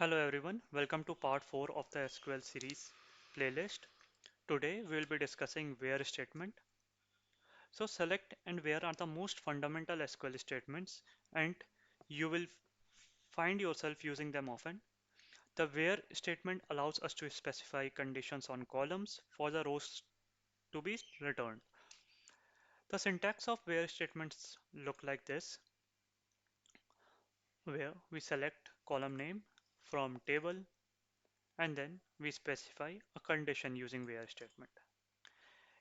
Hello everyone, welcome to part 4 of the SQL series playlist. Today we will be discussing where statement. So select and where are the most fundamental SQL statements and you will find yourself using them often. The where statement allows us to specify conditions on columns for the rows to be returned. The syntax of where statements look like this, where we select column name from table and then we specify a condition using where statement.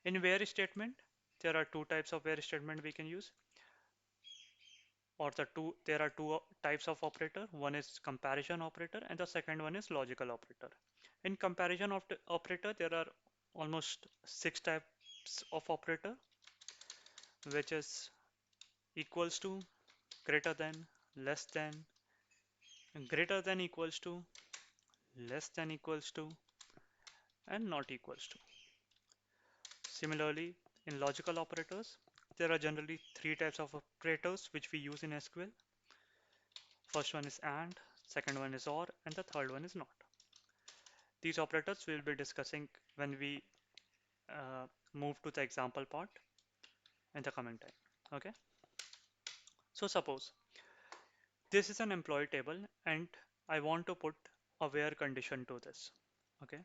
In where statement, there are two types of where statement we can use, or there are two types of operator. One is comparison operator, and the second one is logical operator. In comparison of operator, there are almost six types of operator, which is equals to, greater than, less than, greater than equals to, less than equals to, and not equals to. Similarly, in logical operators, there are generally three types of operators which we use in SQL. First one is AND, second one is OR, and the third one is NOT. These operators we will be discussing when we uh, move to the example part in the coming time. Okay. So suppose this is an employee table and I want to put a where condition to this. Okay.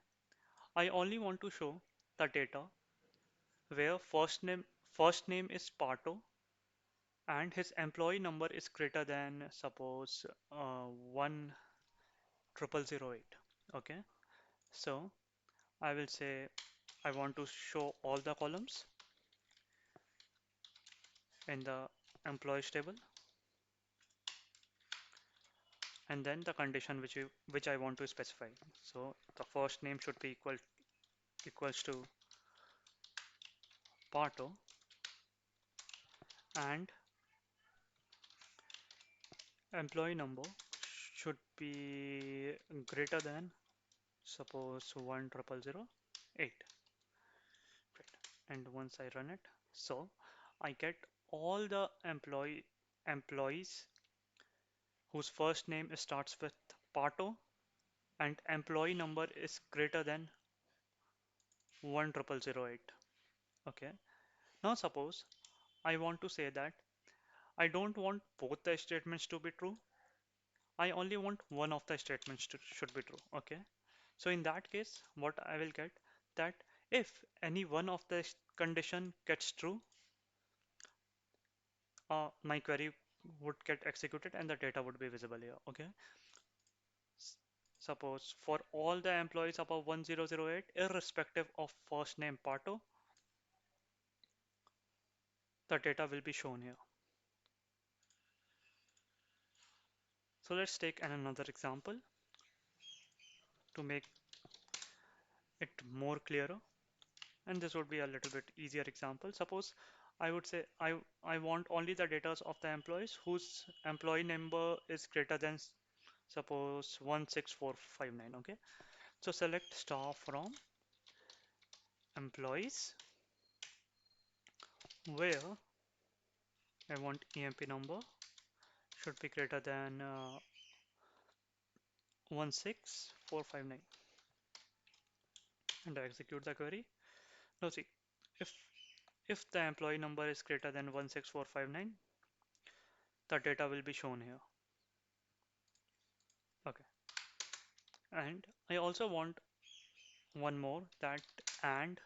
I only want to show the data where first name is Pato and his employee number is greater than suppose 10008. Okay. So I will say I want to show all the columns in the employees table and then the condition which I want to specify. So the first name should be equals to Pato and employee number should be greater than suppose 10008. Right. And once I run it, so I get all the employees whose first name starts with Pato and employee number is greater than 10008. Okay. Now suppose I want to say that I don't want both the statements to be true. I only want one of the statements should be true. Okay. So in that case, what I will get that if any one of the condition gets true, my query would get executed and the data would be visible here. Okay. Suppose for all the employees above 1008, irrespective of first name Pato, the data will be shown here. So let's take another example to make it more clearer. And this would be a little bit easier example. Suppose I would say I want only the data of the employees whose employee number is greater than suppose 16459. Okay. So select star from employees where I want EMP number should be greater than 16459 and I execute the query. Now see, if if the employee number is greater than 16459, the data will be shown here. Okay. And I also want one more that and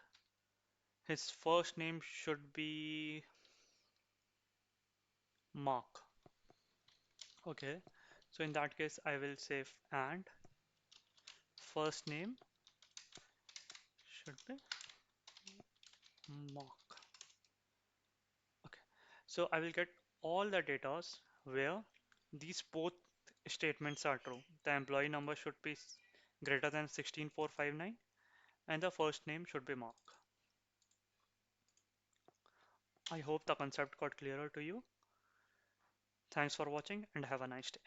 his first name should be Mark. Okay. So in that case, I will say and first name should be Mark. Okay. So I will get all the data where these both statements are true. The employee number should be greater than 16459 and the first name should be Mark. I hope the concept got clearer to you. Thanks for watching and have a nice day.